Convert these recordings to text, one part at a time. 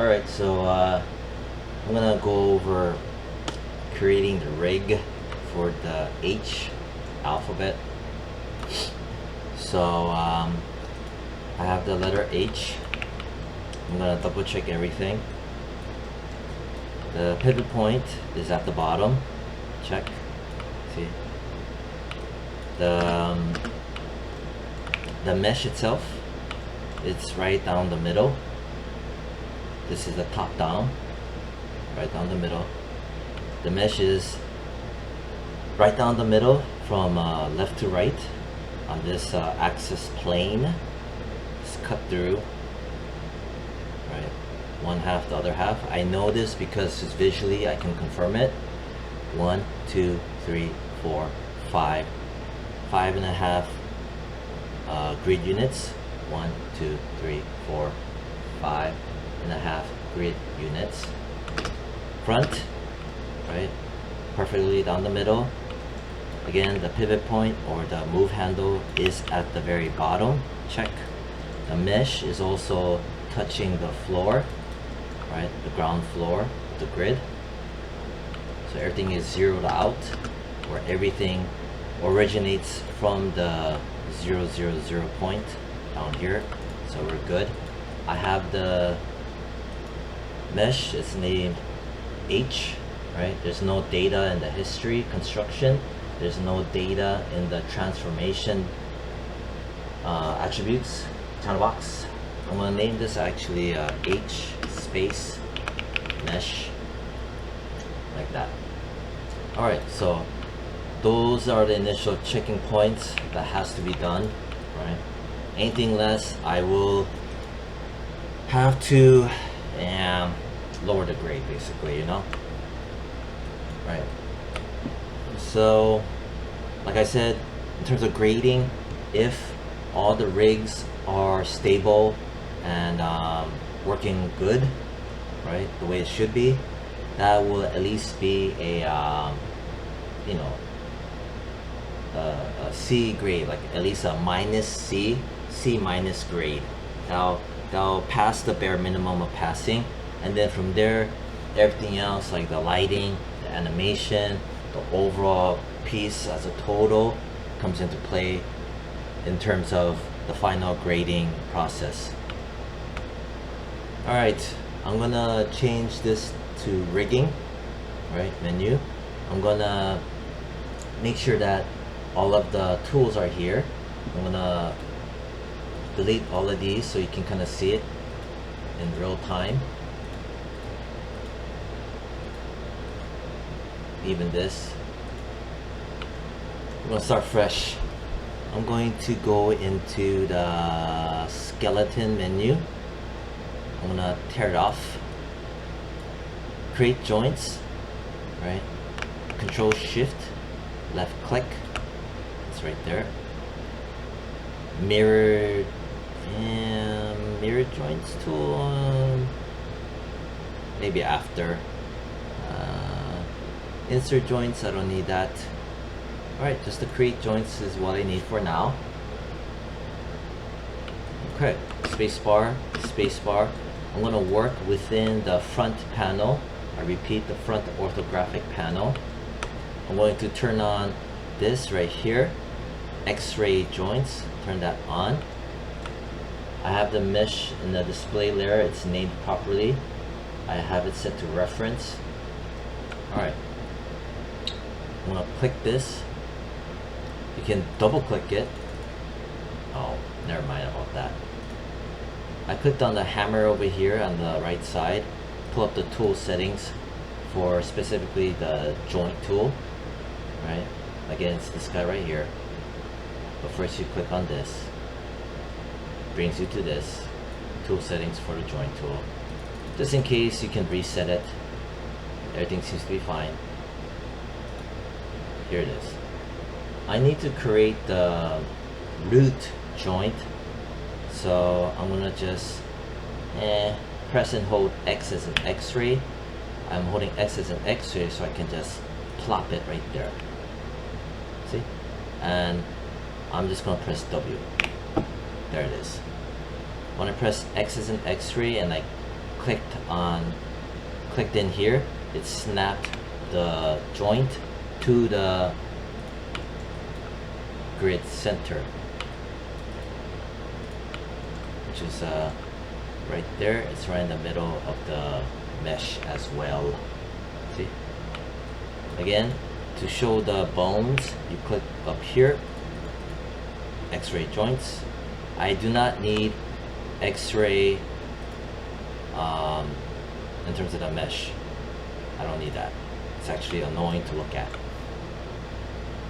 Alright, so I'm gonna go over creating the rig for the H alphabet. So I have the letter H. I'm gonna double check everything. The pivot point is at the bottom. Check. See. The mesh itself, it's right down the middle. This is the top down, right down the middle. The mesh is right down the middle from left to right on this axis plane. It's cut through, right? One half, the other half. I know this because just visually I can confirm it. 1, 2, 3, 4, 5. 5.5 grid units. 1, 2, 3, 4, 5.5 grid units. Front, right, perfectly down the middle. Again, the pivot point or the move handle is at the very bottom. Check. The mesh is also touching the floor, right, the ground floor of the grid. So everything is zeroed out, where everything originates from the 0, 0, 0 point down here. So we're good. I have the mesh, it's named H, right? There's no data in the history construction. There's no data in the transformation attributes channel box. I'm gonna name this actually H space mesh, like that. Alright, so those are the initial checking points that has to be done, right? Anything less, I will have to lower the grade, basically, you know? Right. So, like I said, in terms of grading, if all the rigs are stable and working good, right, the way it should be, that will at least be a you know, a C grade, like at least a minus C minus grade. That'll pass the bare minimum of passing, and then from there, everything else like the lighting, the animation, the overall piece as a total comes into play in terms of the final grading process. Alright, I'm gonna change this to rigging, right, menu. I'm gonna make sure that all of the tools are here. I'm gonna delete all of these so you can kind of see it in real time. Even this. I'm gonna start fresh. I'm going to go into the skeleton menu. I'm gonna tear it off. Create joints, right? Control Shift, left click. It's right there. Mirror joints tool. Maybe after. Insert joints, I don't need that. Alright, just to create joints is what I need for now. Okay, spacebar, spacebar. I'm going to work within the front panel. I repeat, the front orthographic panel. I'm going to turn on this right here, X-ray joints, turn that on. I have the mesh in the display layer, it's named properly. I have it set to reference. Alright. I'm gonna click this. You can double click it. Oh, never mind about that. I clicked on the hammer over here on the right side, pull up the tool settings for specifically the joint tool, right? Again, it's this guy right here. But first you click on this. Brings you to this, tool settings for the joint tool. Just in case, you can reset it. Everything seems to be fine. Here it is. I need to create the root joint, so I'm gonna just press and hold X as an X-ray. I'm holding X as an X-ray so I can just plop it right there. See? And I'm just gonna press W. There it is. When I press X as an X-ray and I clicked in here, it snapped the joint to the grid center, which is right there. It's right in the middle of the mesh as well. See? Again, to show the bones, you click up here, X-ray joints. I do not need X-ray in terms of the mesh. I don't need that. It's actually annoying to look at.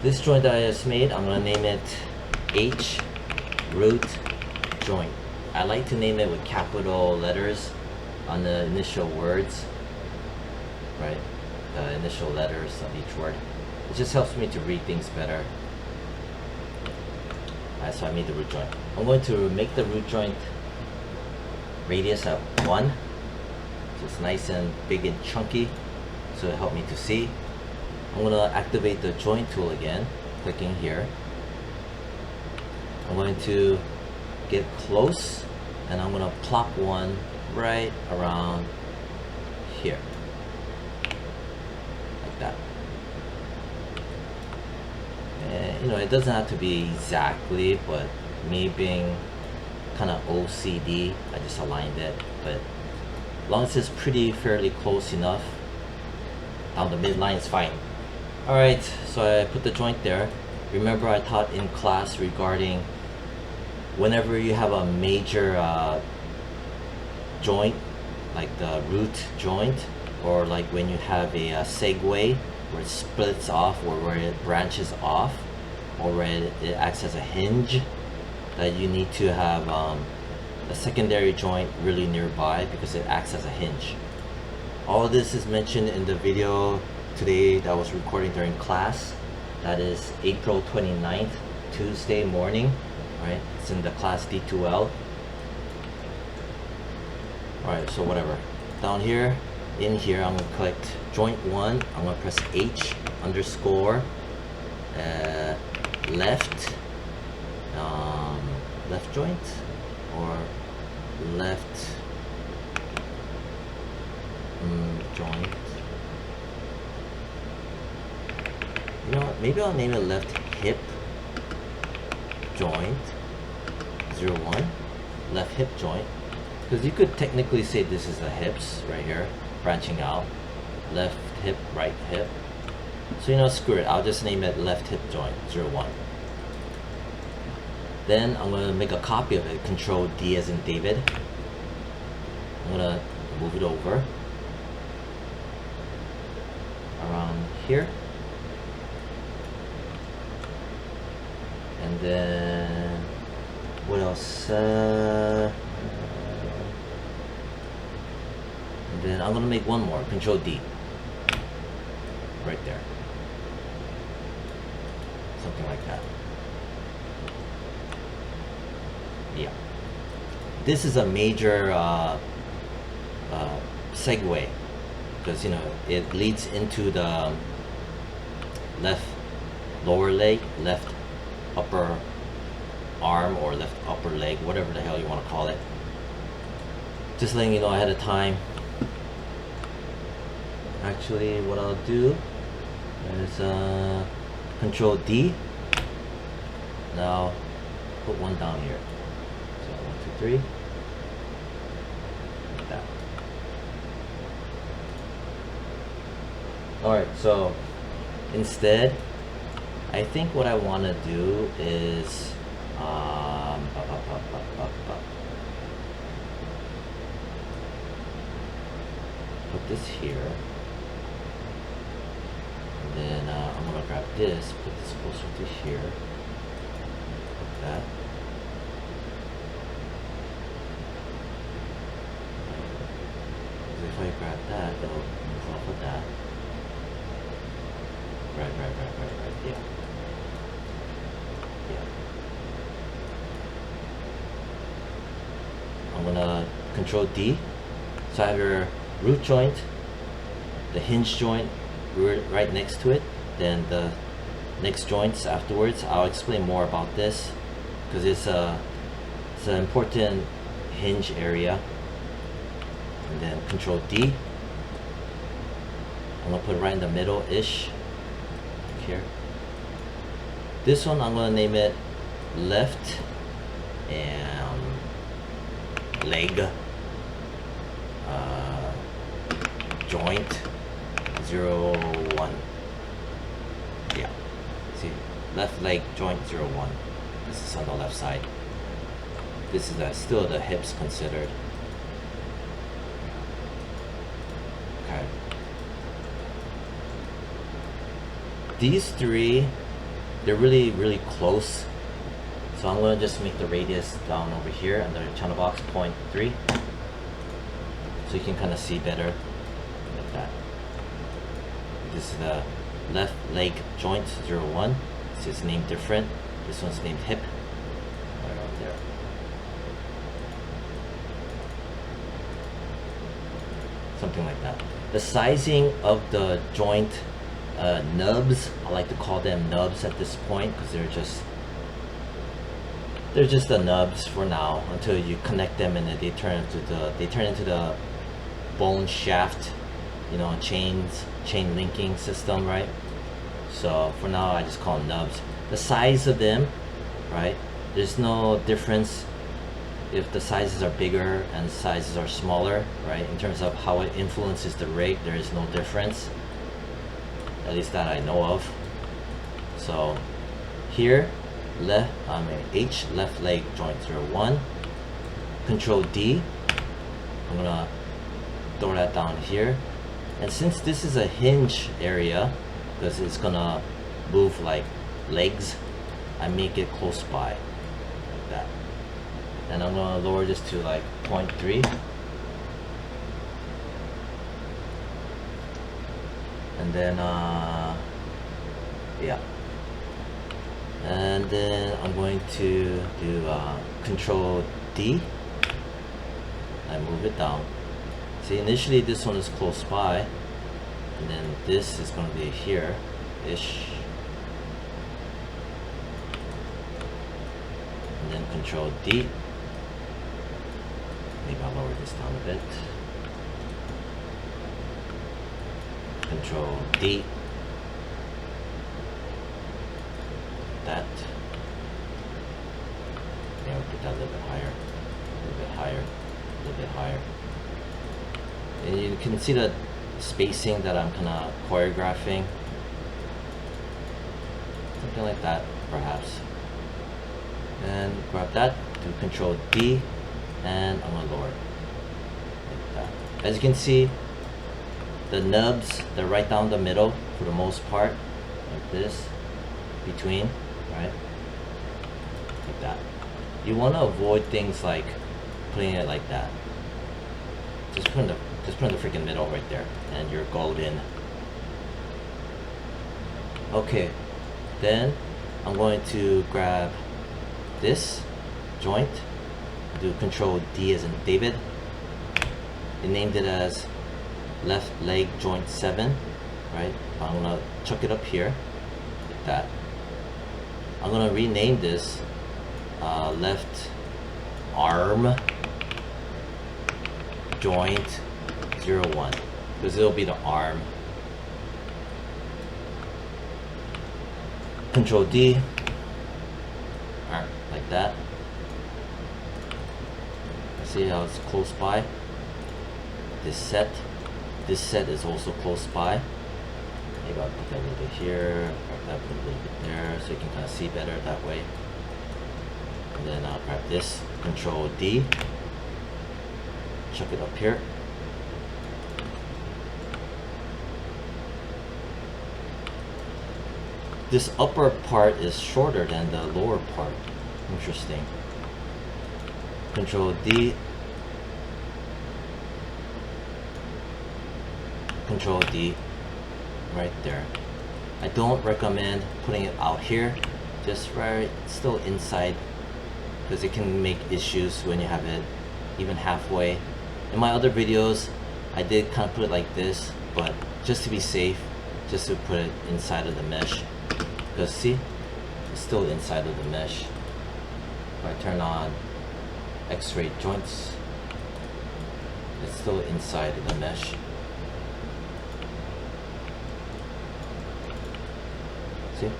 This joint that I just made, I'm gonna name it H root joint. I like to name it with capital letters on the initial words, right? The initial letters of each word. It just helps me to read things better. Alright, so I made the root joint. I'm going to make the root joint radius at 1. So it's nice and big and chunky, so it helped me to see. I'm going to activate the joint tool again, clicking here. I'm going to get close, and I'm going to plop one right around here, like that. And, you know, it doesn't have to be exactly, but me being kind of OCD, I just aligned it. But as long as it's fairly close enough, down the midline is fine. Alright, so I put the joint there. Remember, I taught in class regarding whenever you have a major joint, like the root joint, or like when you have a segue where it splits off, or where it branches off, or where it acts as a hinge, that you need to have a secondary joint really nearby because it acts as a hinge. All of this is mentioned in the video today that I was recording during class. That is April 29th, Tuesday morning, right? It's in the class D2L. Alright, so whatever. Down here, in here, I'm gonna click joint 1. I'm gonna press H underscore left left joint, or left joint. You know what, maybe I'll name it left hip joint 01, left hip joint, because you could technically say this is the hips right here branching out, left hip, right hip. So, you know, screw it, I'll just name it left hip joint 01. Then I'm going to make a copy of it, Control D as in David. I'm going to move it over around here. And then, what else? And then I'm going to make one more, Control D. Right there. Something like that. Yeah. This is a major segue, because, you know, it leads into the left lower leg, left upper arm, or left upper leg, whatever the hell you want to call it. Just letting you know ahead of time. Actually, what I'll do is Control D. Now put one down here. So 1, 2, 3. Like that. Alright, so instead, I think what I want to do is put this here, and then I'm going to grab this, put this closer to here, like that. If I grab that, it'll move off of that. Right, yeah. I'm gonna Control D. So I have your root joint, the hinge joint right next to it, then the next joints afterwards. I'll explain more about this because it's an important hinge area. and then Control D. I'm gonna put it right in the middle-ish here. This one I'm gonna name it left and leg joint 0-1. Yeah, see, left leg joint 0-1. This is on the left side. This is still the hips considered. Okay. These three, they're really close. So I'm gonna just make the radius down over here under the channel box 0.3. So you can kind of see better like that. This is the left leg joint 0-1. So it's named different. This one's named hip. Right around there. Something like that. The sizing of the joint nubs, I like to call them nubs at this point because they're just the nubs for now until you connect them and then they turn into the bone shaft, you know, chain linking system, right? So for now I just call them nubs. The size of them, right, there's no difference if the sizes are bigger and the sizes are smaller, right? In terms of how it influences the rig, there is no difference, at least that I know of. So here, H, left leg joint 0-1, Control D, I'm gonna throw that down here. And since this is a hinge area, because it's gonna move like legs, I make it close by, like that. And I'm gonna lower this to like 0.3. And then, yeah. And then I'm going to do Control D and move it down. See, initially this one is close by, and then this is going to be here-ish. And then Control D. Maybe I'll lower this down a bit. Control D. That. Yeah, we'll put that a little bit higher, a little bit higher, a little bit higher. And you can see the spacing that I'm kind of choreographing. Something like that, perhaps. And grab that, do Control D, and I'm gonna lower it like that. As you can see, the nubs, they're right down the middle for the most part, like this, between, right? Like that. You want to avoid things like putting it like that. Just put in the freaking middle right there, and you're golden. Okay, then I'm going to grab this joint, do Control D as in David, and named it as left leg joint 7, right? I'm gonna chuck it up here, like that. I'm gonna rename this left arm joint 0-1, because it'll be the arm. Control D, like that. See how it's close by. This set is also close by. Maybe I'll put that a little bit here, grab that, put a little bit there, so you can kind of see better that way. And then I'll grab this, Control D, chuck it up here. This upper part is shorter than the lower part. Interesting. Control D, Control D, right there. I don't recommend putting it out here, just right still inside, because it can make issues when you have it even halfway. In my other videos, I did kind of put it like this, but just to be safe, just to put it inside of the mesh. Because see, it's still inside of the mesh. If I turn on X-ray joints, It's still inside of the mesh. See?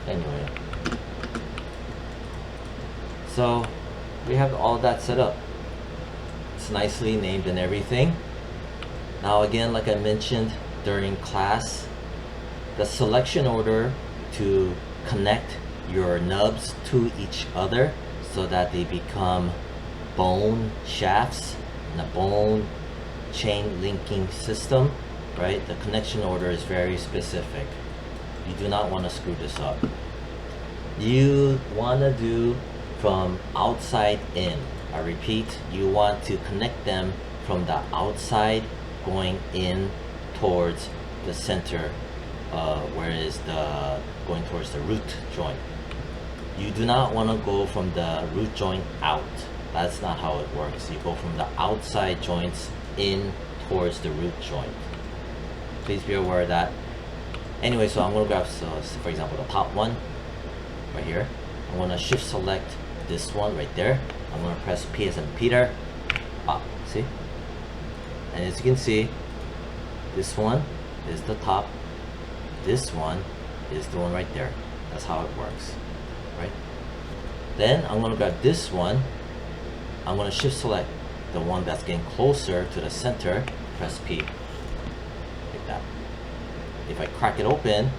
Anyway, so we have all that set up. It's nicely named and everything. Now again, like I mentioned during class, the selection order to connect your nubs to each other so that they become bone shafts and a bone chain linking system, right? The connection order is very specific. You do not want to screw this up. You want to do from outside in. I repeat, you want to connect them from the outside going in towards the center, whereas going towards the root joint. You do not want to go from the root joint out. That's not how it works. You go from the outside joints in towards the root joint. Please be aware of that. Anyway, so I'm going to grab, for example, the top one right here. I'm going to shift select this one right there. I'm going to press P as in Peter. Pop. See? And as you can see, this one is the top. This one is the one right there. That's how it works. Right? Then I'm going to grab this one. I'm going to shift select the one that's getting closer to the center. Press P. Like that. If I crack it open,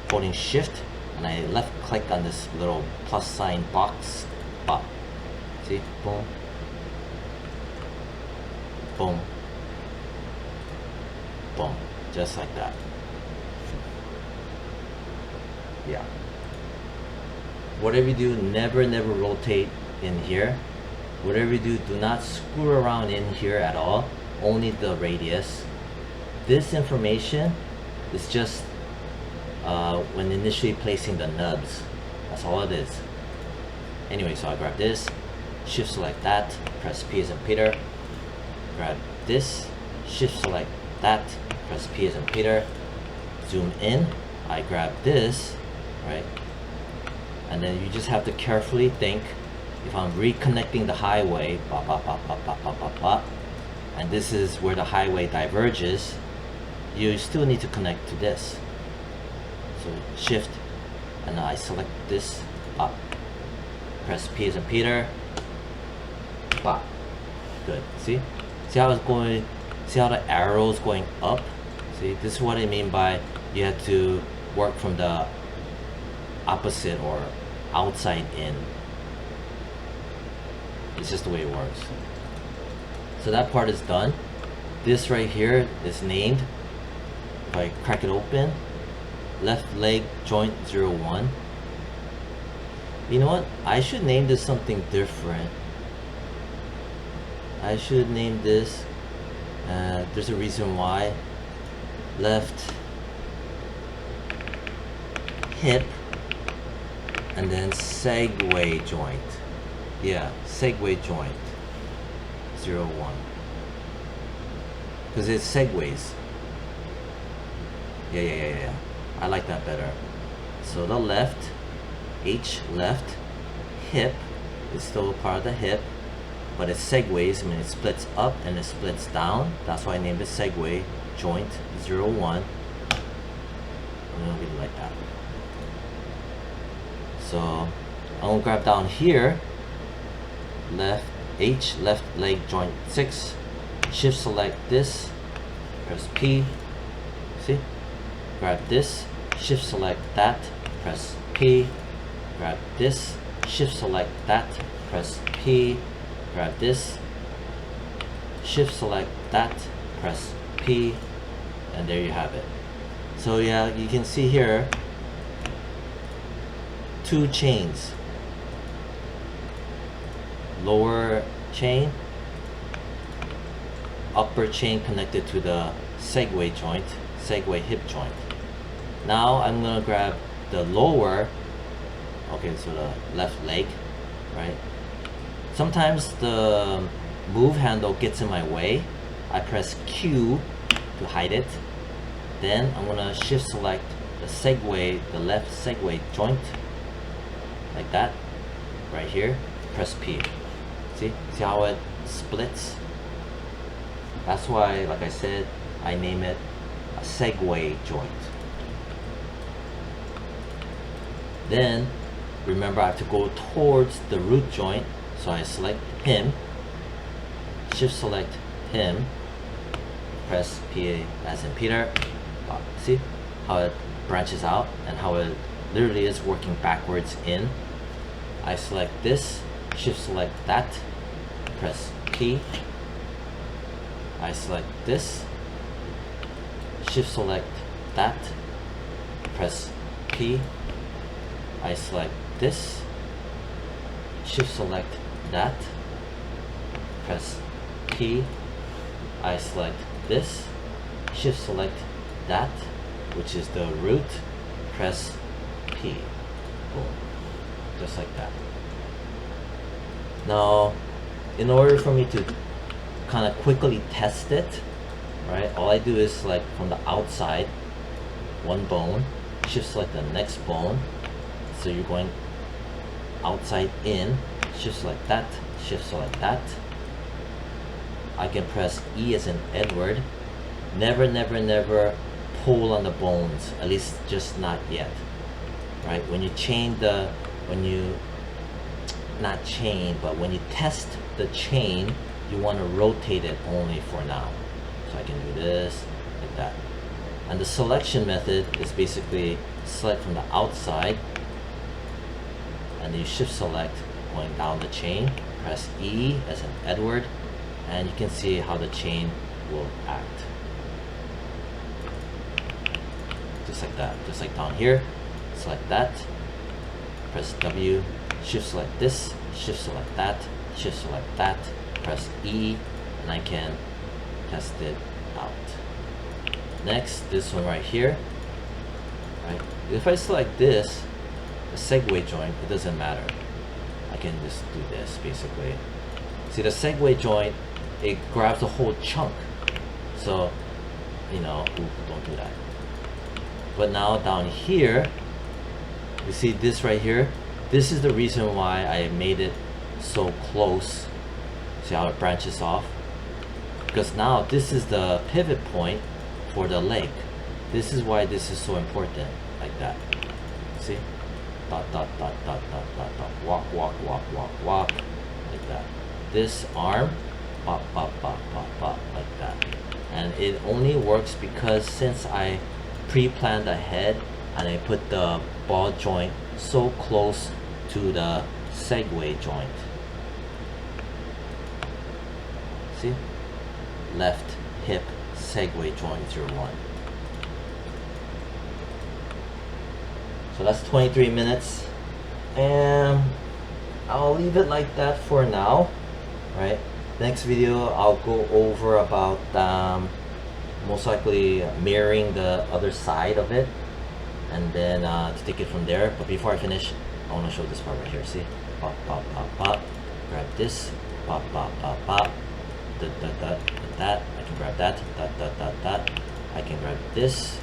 holding shift, and I left click on this little plus sign box, pop. See? Boom. Boom. Boom. Just like that. Yeah. Whatever you do, never rotate in here. Whatever you do, do not screw around in here at all. Only the radius. This information is just when initially placing the nubs. That's all it is. Anyway, so I grab this, shift select that, press P as in Peter. Grab this, shift select that, press P as in Peter. Zoom in. I grab this, right? And then you just have to carefully think. If I'm reconnecting the highway, bop, bop, bop, bop, bop, bop, bop, bop, and this is where the highway diverges, you still need to connect to this. So shift, and I select this, pop. Press P as in Peter, pop. Good. See? See how it's going? See how the arrow's going up? See, this is what I mean by you have to work from the opposite or outside in. It's just the way it works. So that part is done. This right here is named. If I crack it open, left leg joint 01. You know what? I should name this something different. I should name this, there's a reason why. Left hip and then segue joint. Yeah, segue joint 01. Because it segues. Yeah. I like that better. So the left, H left, hip is still a part of the hip, but it segues. I mean, it splits up and it splits down. That's why I named it segue joint 01. I'm gonna leave it like that. So I'm gonna grab down here. Left H left leg joint 6, shift select this, press P, see, grab this, shift select that, press P, grab this, shift select that, press P, grab this, shift select that, press P, and there you have it. So yeah, you can see here 2 chains. Lower chain, upper chain connected to the segue joint, segue hip joint. Now I'm gonna grab the lower, okay, so the left leg, right? Sometimes the move handle gets in my way. I press Q to hide it. Then I'm gonna shift select the segue, the left segue joint, like that, right here, press P. See how it splits? That's why, like I said, I name it a segue joint. Then remember I have to go towards the root joint, so I select him, shift select him, press PA as in Peter. See how it branches out and how it literally is working backwards in. I select this, shift select that, press P. I select this, shift select that, press P. I select this, shift select that, press P. I select this, shift select that, which is the root, press P. Boom. Just like that. Now, in order for me to kind of quickly test it, right, all I do is select from the outside one bone, shift select the next bone. So you're going outside in, shift select that, shift select that. I can press E as in Edward. Never, never, never pull on the bones, at least just not yet. Right? When you chain the, when you, not chain, but when you test the chain, you want to rotate it only for now. So I can do this, like that. And the selection method is basically select from the outside, and you shift select going down the chain, press E as in Edward, and you can see how the chain will act. Just like that, just like down here, select that, press W, shift select this, shift select that, shift select that, press E, and I can test it out. Next, this one right here, right? If I select this, the segue joint, it doesn't matter. I can just do this basically. See, the segue joint, it grabs the whole chunk. So, you know, don't do that. But now down here, you see this right here? This is the reason why I made it so close. See how it branches off? Because now this is the pivot point for the leg. This is why this is so important, like that. See? Dot, dot, dot, dot, dot, dot, dot. Walk, walk, walk, walk, walk, like that. This arm, pop, pop, pop, pop, pop, like that. And it only works because since I pre-planned ahead and I put the ball joint so close to the segue joint. See? Left hip segue joint 01. So that's 23 minutes, and I'll leave it like that for now, right? Next video I'll go over about most likely mirroring the other side of it, and then to take it from there. But before I finish, I want to show this part right here. See? Pop, pop, pop, pop. Grab this. Pop, pop, pop, pop. That. I can grab that. That. I can grab this.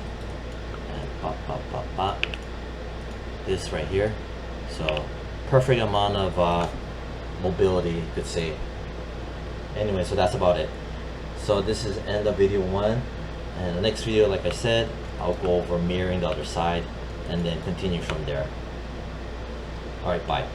And pop, pop, pop, pop. This right here. So perfect amount of mobility, you could say. Anyway, so that's about it. So this is end of video 1, and the next video, like I said, I'll go over mirroring the other side and then continue from there. Alright, bye.